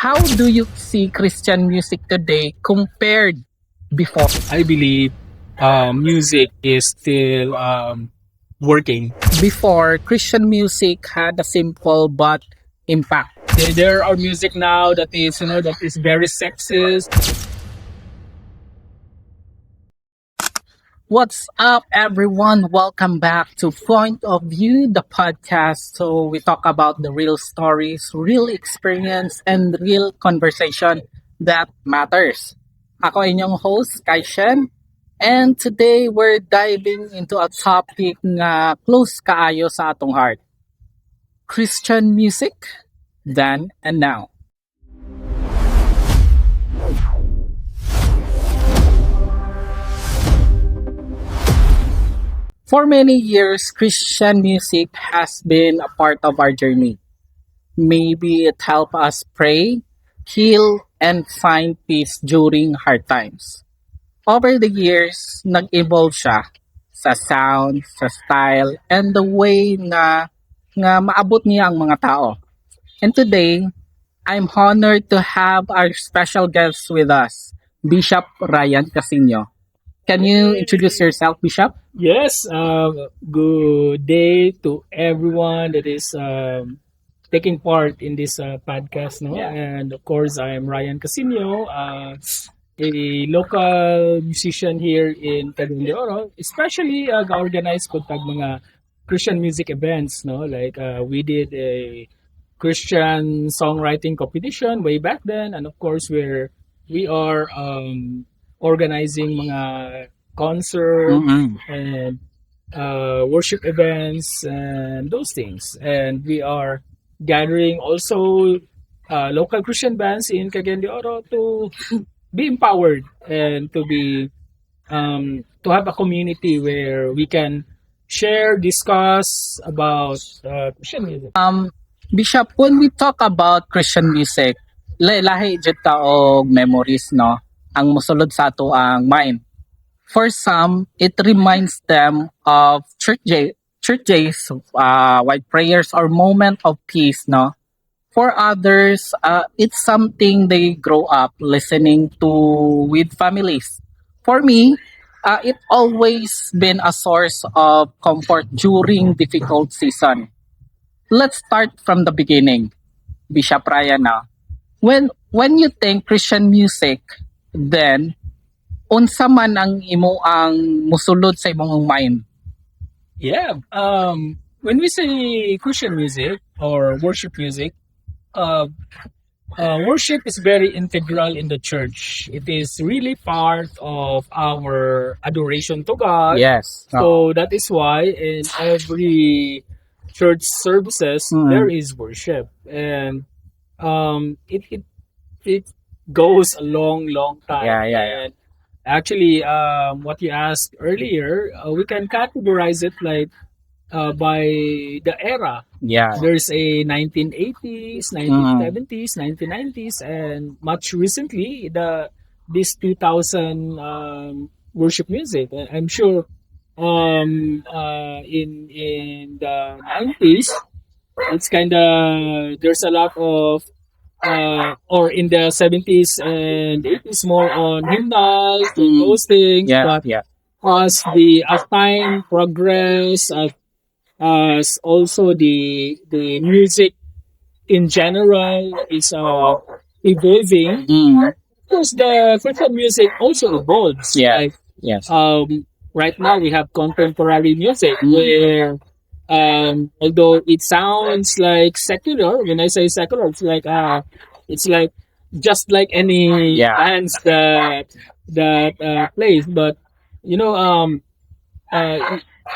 how do you see Christian music today compared before? I believe music is still working. Before, Christian music had a simple but impact. There are music now that is very sexist. What's up, everyone? Welcome back to Point of View, the podcast. So we talk about the real stories, real experience, and real conversation that matters. Ako inyong host, Kaishen. And today we're diving into a topic na close kaayo sa atong heart. Christian music, then and now. For many years, Christian music has been a part of our journey. Maybe it helped us pray, heal, and find peace during hard times. Over the years, nag-evolve siya sa sound, sa style, and the way nga maabot niya ang mga tao. And today, I'm honored to have our special guest with us, Bishop Rhyan Casiño. Can you introduce yourself, Bishop? Yes, good day to everyone that is taking part in this podcast. No? Yeah. And of course, I'm Rhyan Casiño, a local musician here in Cagayan de Oro, especially organized ko tag mga Christian music events. No? Like we did a Christian songwriting competition way back then, and of course we are organizing mga concert and worship events and those things. And we are gathering also local Christian bands in Cagayan de Oro to be empowered and to be to have a community where we can share, discuss about Christian music. Bishop, when we talk about Christian music, lahi jud ta og memories, no? Ang mosulod sa ato ang mind. For some, it reminds them of church days, white prayers or moment of peace, no? For others, it's something they grow up listening to with families. For me, it always been a source of comfort during difficult season. Let's start from the beginning, Bishop Ryan. When you think Christian music, then unsa man ang imo ang musulod sa imong mind? Yeah. When we say Christian music or worship music, worship is very integral in the church. It is really part of our adoration to God. Yes. So that is why in every church services there is worship, and it goes a long time. Yeah. And actually, what you asked earlier, we can categorize it like by the era. Yeah. There's a 1980s, 1970s, 1990s, and much recently this 2000 worship music. I'm sure in the 90s it's kind of there's a lot of or in the 70s and 80s more on hymnals and those things. But as time progress, as also the music in general is evolving. Of course, the Christian music also evolves. Like, Yes. right now we have contemporary music where although it sounds like secular, when I say secular, it's like just like any bands that plays. But you know,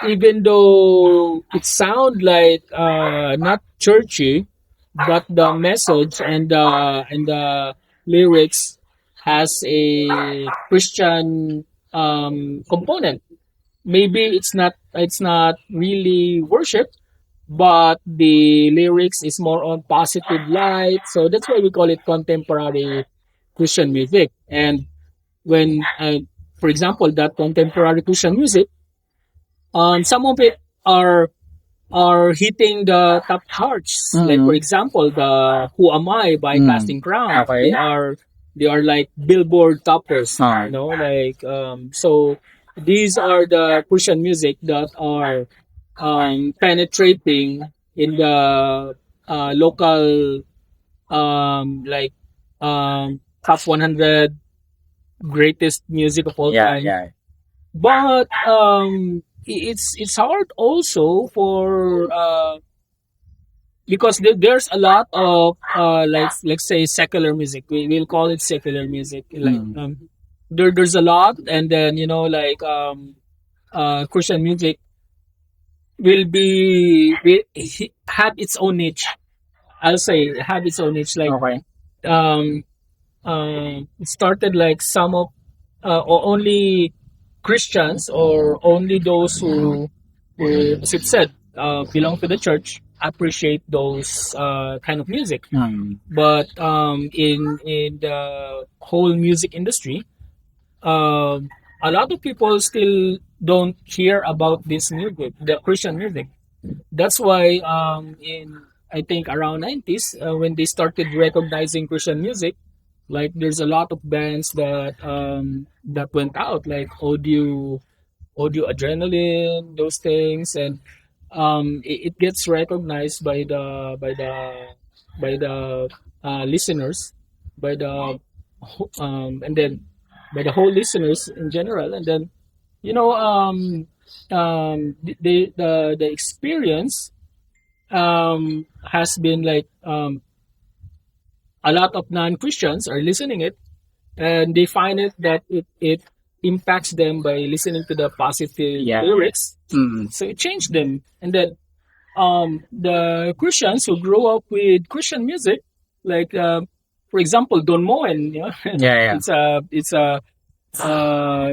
even though it sound like not churchy, but the message and the lyrics has a Christian component. Maybe it's not really worship, but the lyrics is more on positive light. So that's why we call it contemporary Christian music. And when for example, that contemporary Christian music, some of it are are hitting the top charts. Like for example, the "Who Am I" by Casting Crown. Okay. They are like Billboard toppers. Ah. You know, like so these are the Christian music that are penetrating in the local like top 100 greatest music of all time. Yeah. But it's hard also for because there's a lot of like let's say secular music. We'll call it secular music. Like there's a lot, and then you know like Christian music will have its own niche. I'll say have its own niche. Like Okay. um it started like some of or only Christians or only those who as it said belong to the church appreciate those kind of music. But in the whole music industry, a lot of people still don't hear about this music, the Christian music. That's why in I think around 90s when they started recognizing Christian music, like there's a lot of bands that went out like audio adrenaline, those things, and it gets recognized by the listeners, by the and then by the whole listeners in general, and then you know the experience has been like a lot of non-Christians are listening it, and they find it that it impacts them by listening to the positive lyrics. So it changed them, and then the Christians who grew up with Christian music, like for example, Don Moen, you know, Yeah. it's a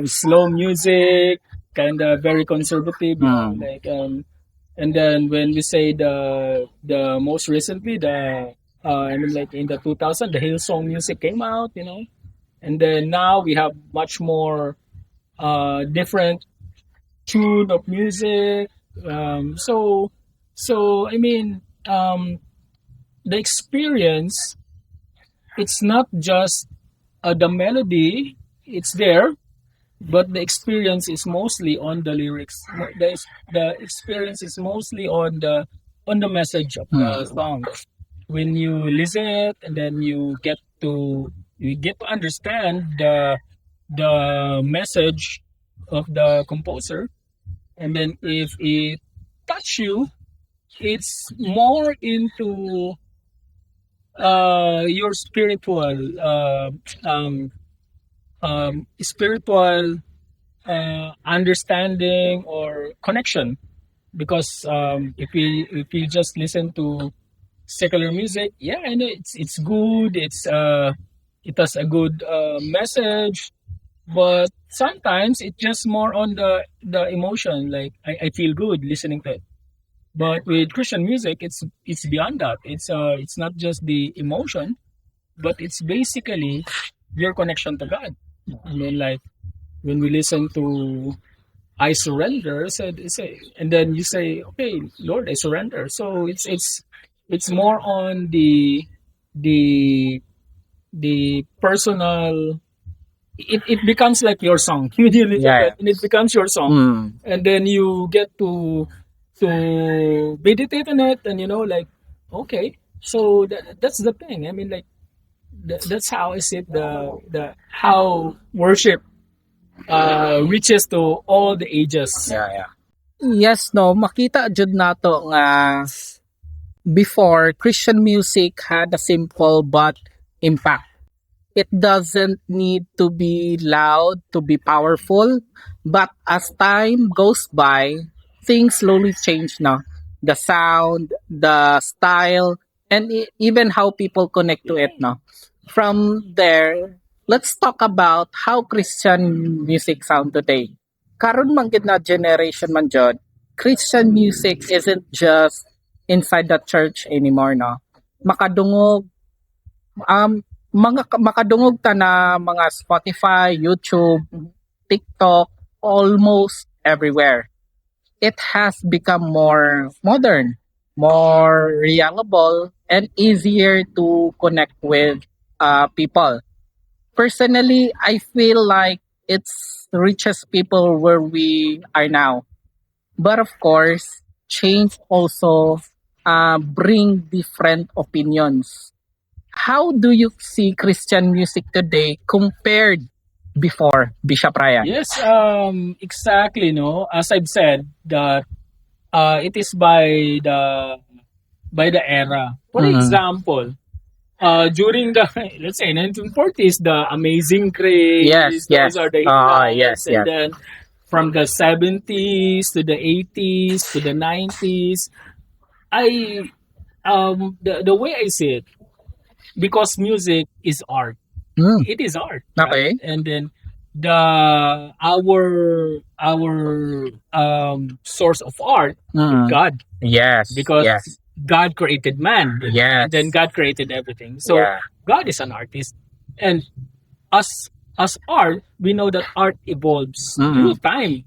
slow music, kind of very conservative, you know, like and then when we say the most recently I mean like in the 2000 the Hillsong music came out, you know, and then now we have much more different tune of music. So I mean the experience, it's not just the melody, it's there, but the experience is mostly on the lyrics. The experience is mostly on the message of the song. When you listen it, and then you get to understand the message of the composer, and then if it touch you, it's more into your spiritual understanding or connection, because if you just listen to secular music, yeah, I know it's good, it has a good message, but sometimes it's just more on the emotion, like I feel good listening to it. But with Christian music, it's beyond that. It's not just the emotion, but it's basically your connection to God. I mean, like when we listen to "I Surrender," and then you say, "Okay, Lord, I surrender." So it's more on the the personal. It becomes like your song. You listen to it, and it becomes your song, and then you get to meditate on it, and you know, like, okay, so that's the thing. I mean, like that's how I see it, the how worship reaches to all the ages. Yeah. Yes, no, makita jud nato nga before Christian music had a simple but impact. It doesn't need to be loud to be powerful, but as time goes by, things slowly change now. The sound, the style, and even how people connect to it now. From there, let's talk about how Christian music sound today. Karon man gid na generation man jud, Christian music isn't just inside the church anymore, no. Makadungog makadungog ta na mga Spotify, YouTube, TikTok, almost everywhere. it has become more modern, more reliable, and easier to connect with people. Personally, I feel like it's reaches people where we are now. But of course, change also bring different opinions. How do you see Christian music today compared before, Bishop Ryan? Yes, exactly. No, as I've said, that it is by the era. For Mm. example, during the let's say 1940s, the Amazing Grace, Yes, those yes. are the Yes, hits, and yes. then from the 70s to the 80s to the 90s, I the way I see it, because music is art. Mm. It is art, Okay. right? And then the our source of art is Mm. God, Yes, because yes, God created man, yes. and then God created everything. So Yeah. God is an artist, and as as art, we know that art evolves through Mm. time.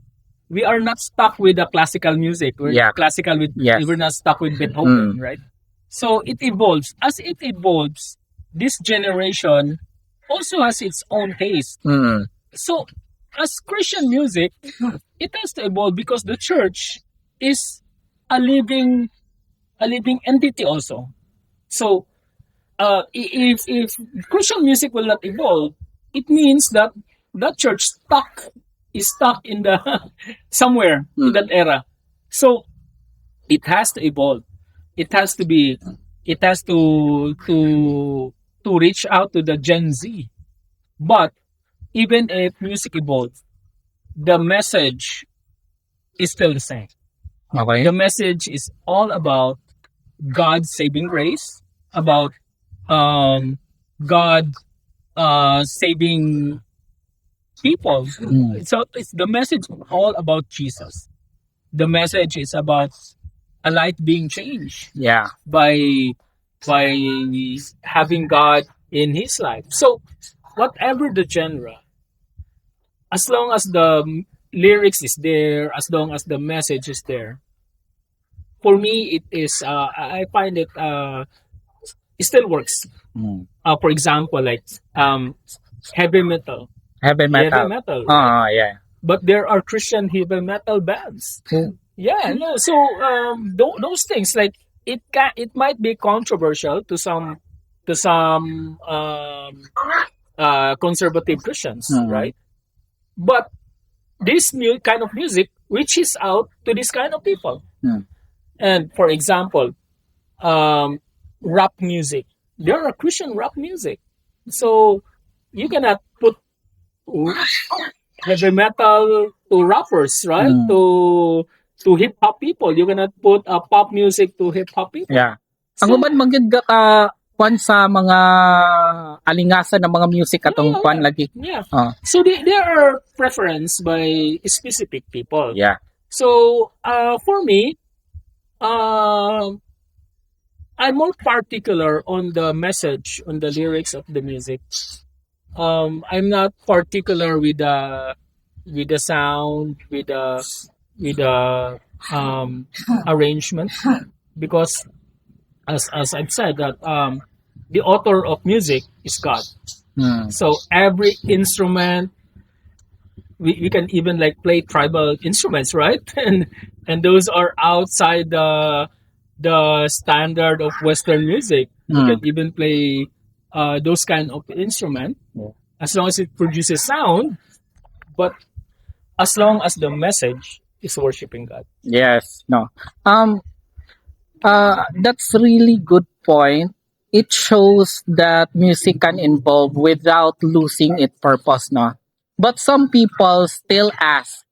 We are not stuck with the classical music. We're Yeah. classical with Yes. we're not stuck with Beethoven, Mm. right? So it evolves. As it evolves, this generation also has its own taste. Mm. So as Christian music, it has to evolve because the church is a living a living entity also. So if Christian music will not evolve, it means that that church is stuck in the somewhere in that era. So it has to evolve. It has to be. It has to reach out to the Gen Z. But even if music evolves, the message is still the same. Okay. The message is all about God's saving grace, about um, God saving people. Mm. So it's the message all about Jesus. The message is about a life being changed Yeah. by having God in his life. So whatever the genre, as long as the lyrics is there, as long as the message is there, for me it is I find it it still works. Mm. For example, like um heavy metal. Heavy Heavy metal. metal, right? Yeah. But there are Christian heavy metal bands. Mm. Yeah, no. So those things, like it might be controversial to some conservative Christians, Mm. right? But this new kind of music reaches out to this kind of people. Mm. And for example, um, rap music. There are Christian rap music, so you cannot put heavy metal to rappers, right? Mm. To hip hop people. You cannot put pop music to hip hop people. Yeah. Ang So, uban magid ka kwan sa mga alingasan ng mga music atong kwan lagi. yeah. Oh. So there are preference by specific people. Yeah. So for me, um I'm more particular on the message, on the lyrics of the music. I'm not particular with the sound, with the arrangement, because as I've said that the author of music is God. Mm. So every instrument, we can even like play tribal instruments, right? And those are outside the standard of Western music. We Mm. can even play those kind of instrument Yeah. as long as it produces sound, but as long as the message is worshiping God. Yes. No. Um. That's really good point. It shows that music can evolve without losing its purpose, no? But some people still ask,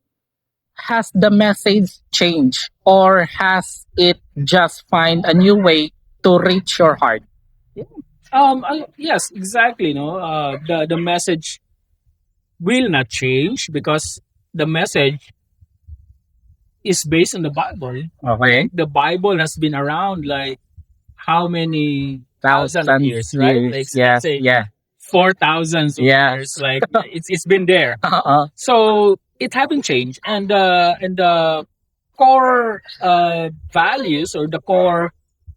has the message changed or has it just find a new way to reach your heart? Yes, exactly. No, the message will not change because the message is based on the Bible. Okay. The Bible has been around like how many thousands of years, right? Like Yes. let's say Yeah. 4,000 Yes. years. Like it's been there. Uh-uh. So it haven't changed, and core values or the core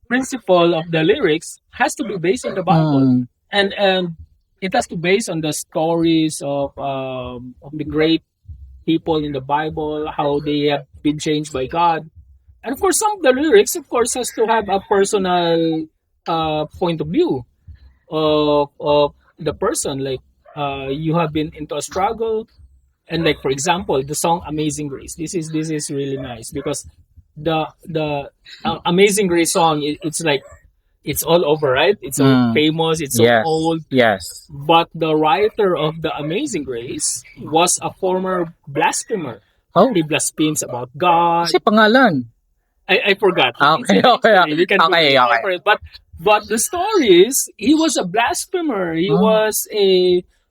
principle of the lyrics has to be based on the Bible, Mm. and it has to base on the stories of the great people in the Bible, how they have been changed by God, and of course, some of the lyrics, of course, has to have a personal point of view of the person. Like you have been into a struggle, and like for example, the song "Amazing Grace." This is really nice because the Amazing Grace song, it's like it's all over, right? It's so Mm. famous, it's so Yes. old. Yes. But the writer of the Amazing Grace was a former blasphemer. Oh, He blasphemes about God. kasi pangalan. I forgot. Okay, It's okay. history. We can Okay, Google it okay. for it. But the story is he was a blasphemer. Oh.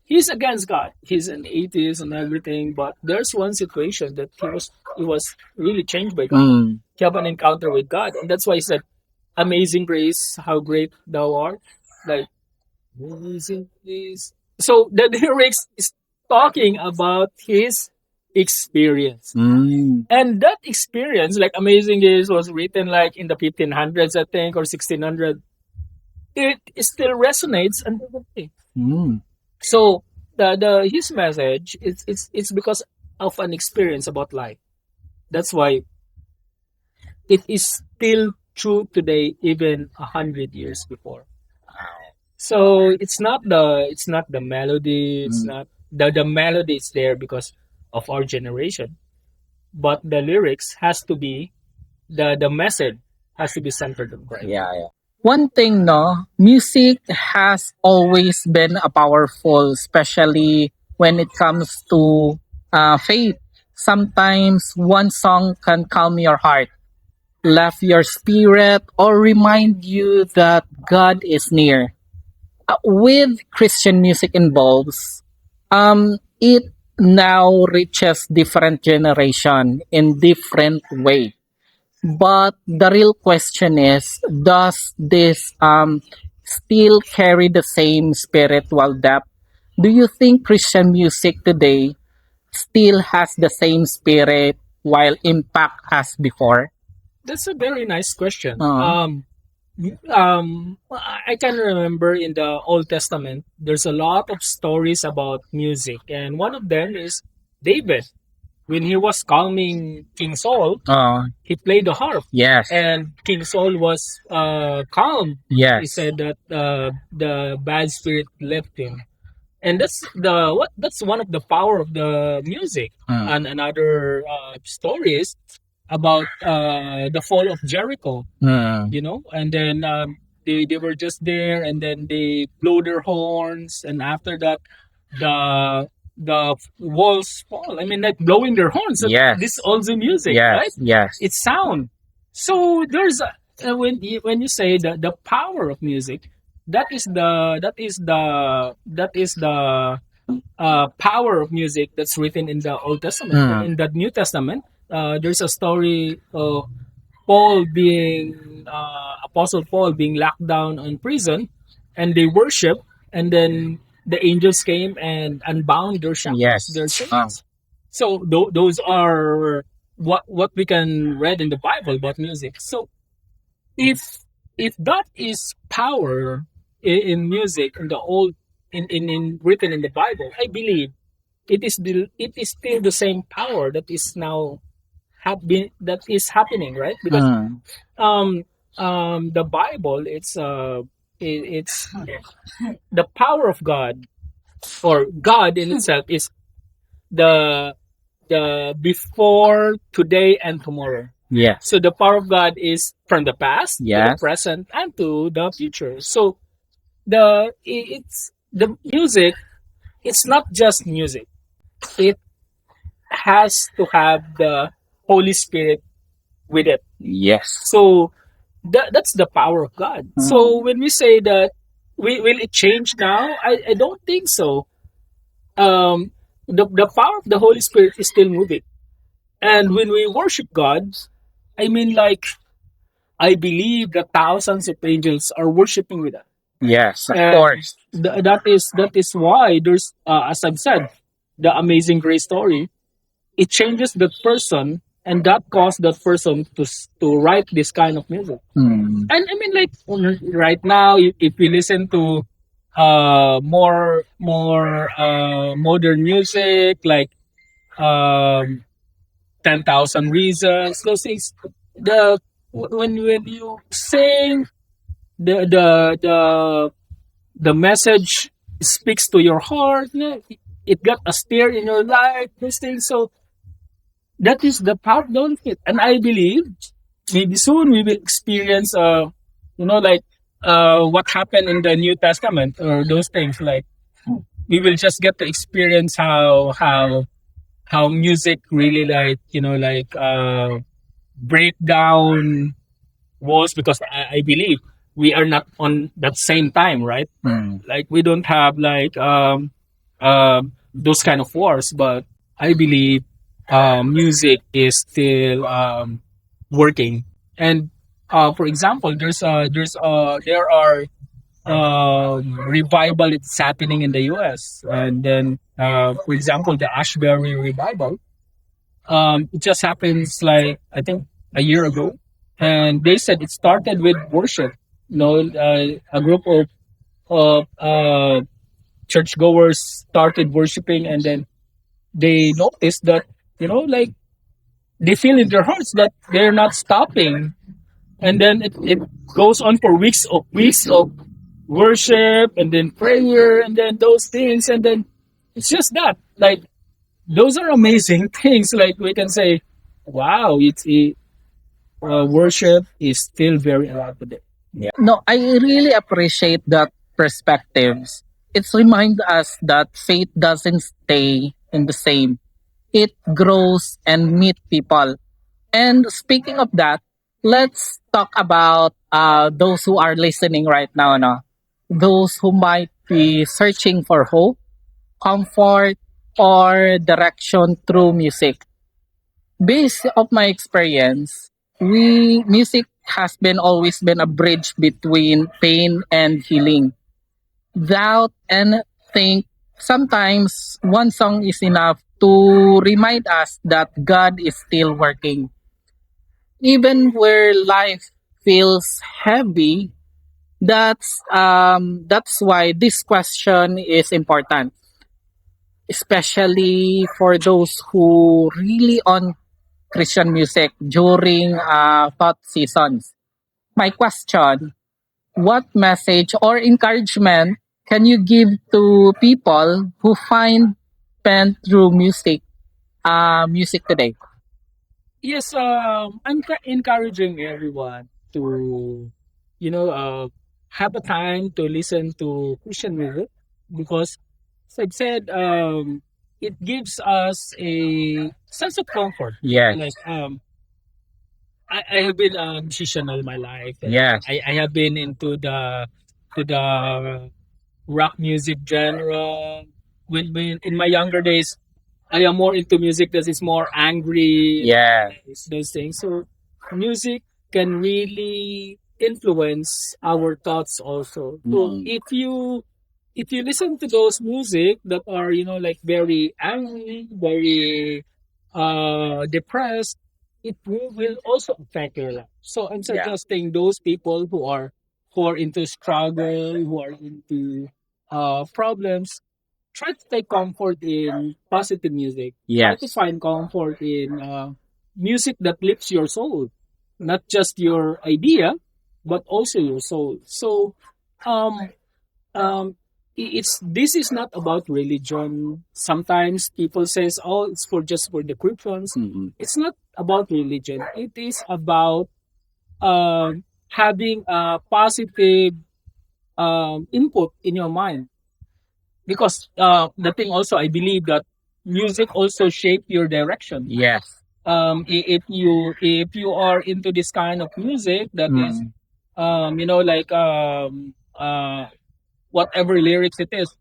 He's against God. He's an atheist and everything. But there's one situation that he was really changed by God. Mm. He had an encounter with God, and that's why he said, "Amazing grace, how great thou art." Like amazing grace. So the lyrics is talking about his experience. Mm. And that experience, like Amazing Grace, was written like in the 1500s, I think, or 1600. It still resonates until today. Mm. So the his message, it's because of an experience about life. That's why it is still true today, even 100 years before. So it's not the melody. It's Mm. not the melody is there because of our generation, but the lyrics has to be the message has to be centered on Christ. Yeah, yeah. One thing, no, music has always been a powerful, especially when it comes to faith. Sometimes one song can calm your heart, lift your spirit, or remind you that God is near. With Christian music involves, it now reaches different generation in different way. But the real question is, does this still carry the same spiritual depth? Do you think Christian music today still has the same spirit while impact as before? That's a very nice question. Uh, I can remember in the Old Testament, there's a lot of stories about music, and one of them is David. When he was calming King Saul, he played the harp, yes, and King Saul was calm. He yes. said that the bad spirit left him, and that's one of the power of the music. Mm. And another story is about the fall of Jericho, Mm. and then they were just there, and then they blow their horns, and after that the walls fall. I mean, like blowing their horns. Yes. This is also music, Yes, right? yes. It's sound. So there's when you say the power of music, that is the power of music that's written in the Old Testament. Mm. And in the New Testament, there's a story of Paul being Apostle Paul being locked down in prison, and they worship, and then the angels came and unbound their shackles, Yes. their chains. So those are what we can read in the Bible about music. So if that is power in music in the old in written in the Bible, I believe it is still the same power that is now that is happening, right? Because Mm. the Bible, it's the power of God, or God in itself is the before, today, and tomorrow. Yes. So the power of God is from the past to the Yes. present and to the future. So it's the music. It's not just music. It has to have the Holy Spirit with it. Yes. So that's the power of God. So when we say that, will it change now? I don't think so. The power of the Holy Spirit is still moving. And when we worship God, I mean, like, I believe that thousands of angels are worshiping with us. Yes, of And course. that is why there's, as I've said, the Amazing Grace story. It changes the person and that caused that person to write this kind of music. And I mean, like right now, if we listen to more modern music, like um 10,000 Reasons, those things, the when you sing, the the the the message speaks to your heart, it got a stir in your life, those things. So that is the power, don't it? And I believe maybe soon we will experience like what happened in the New Testament, or those things, like we will just get to experience how music really, like, break down walls, because I believe we are not on that same time, right? Like we don't have like those kind of wars, but I believe music is still working. And for example, there are revival it's happening in the US, and then for example, the Ashbury revival, it just happens like I think a year ago, and they said it started with worship. A group of churchgoers started worshiping, and then they noticed that, like, they feel in their hearts that they're not stopping, and then it goes on for weeks of worship, and then prayer, and then those things, and then it's just that, like, those are amazing things. Like we can say, wow, worship is still very alive today. No, I really appreciate that perspectives. It's remind us that faith doesn't stay in the same. It grows and meet people. And speaking of that, let's talk about those who are listening right now, no? Those who might be searching for hope, comfort, or direction through music. Based of my experience, music has been always been a bridge between pain and healing. Doubt and think sometimes one song is enough to remind us that God is still working. Even where life feels heavy, that's why this question is important, especially for those who really on Christian music during thought seasons. My question: what message or encouragement can you give to people who find pen through music today? Yes, I'm encouraging everyone to, have a time to listen to Christian music, because, as I've said, it gives us a sense of comfort. Yes. Like, I have been a musician all my life. And Yes. I have been into the rock music genre. When in my younger days, I am more into music that is more angry. Yeah. Those things. So music can really influence our thoughts also. So if you listen to those music that are, like, very angry, very depressed, it will also affect your life. So I'm suggesting those people who are into struggle, who are into problems, try to take comfort in positive music. Try to Yes. find comfort in music that lifts your soul, not just your idea, but also your soul. So, um, it's this is not about religion. Sometimes people says, "Oh, it's for just for the Christians." It's not about religion. It is about having a positive input in your mind, because the thing also, I believe that music also shape your direction. Yes. If you are into this kind of music that is like whatever lyrics it is,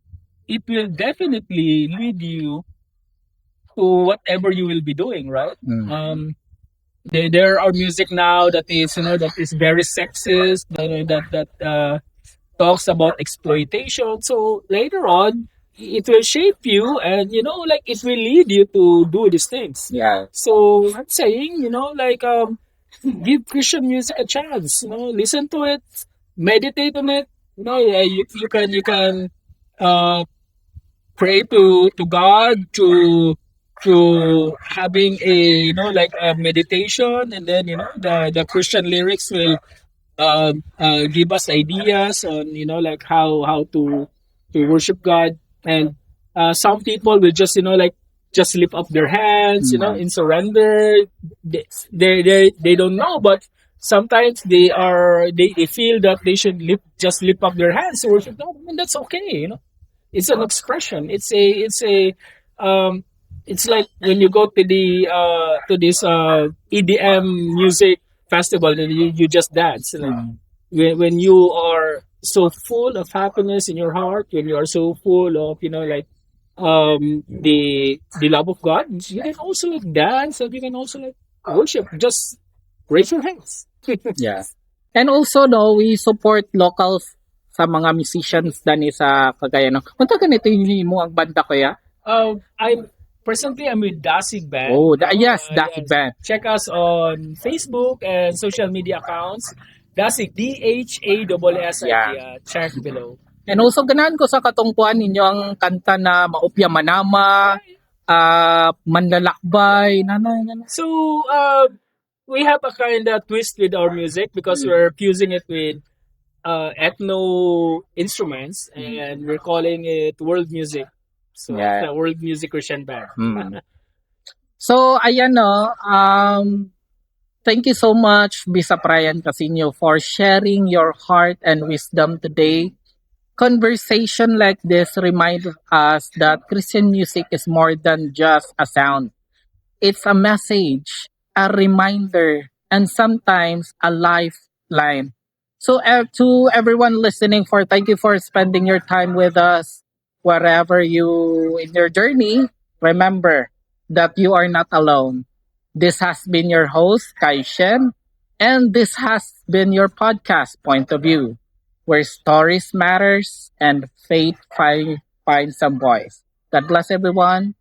it will definitely lead you to whatever you will be doing, right? There are music now that is, that is very sexist, that talks about exploitation. So later on, it will shape you, and like it will lead you to do these things. Yeah. So I'm saying, give Christian music a chance. Listen to it, meditate on it. You can uh, pray to God, to having a like a meditation, and then the Christian lyrics will give us ideas on like how to worship God. And some people will just like just lift up their hands in surrender. They don't know, but sometimes they feel that they should just lift up their hands to worship God. I mean, that's okay. It's an expression. It's like when you go to this EDM music festival, and you just dance. Like when you are so full of happiness in your heart, when you are so full of like the love of God, you can also like dance, and you can also like worship. Just raise your hands. Yeah. And also, no, we support locals sa mga musicians dani sa Cagayan. Kunta ganito yung mo ang banda ko ya? I'm with Dasig Band. Oh, yes, Dasig Band. Check us on Facebook and social media accounts. Dasig, DHASSIG. Yeah. Check below. And also, ganahan ko sa katungkuan ninyo ang kanta na Maupya Manama, Manlalakbay, So, we have a kind of twist with our music because we're fusing it with ethno instruments, and we're calling it world music. So, Yeah. it's a world music Christian band. So, ayan no, thank you so much, Bishop Rhyan Casiño, for sharing your heart and wisdom today. Conversation like this remind us that Christian music is more than just a sound. It's a message, a reminder, and sometimes a lifeline. So to everyone listening, thank you for spending your time with us. Wherever you in your journey, remember that you are not alone. This has been your host, Kai Shen, and this has been your podcast, Point of View, where stories matters and faith find some voice. God bless everyone.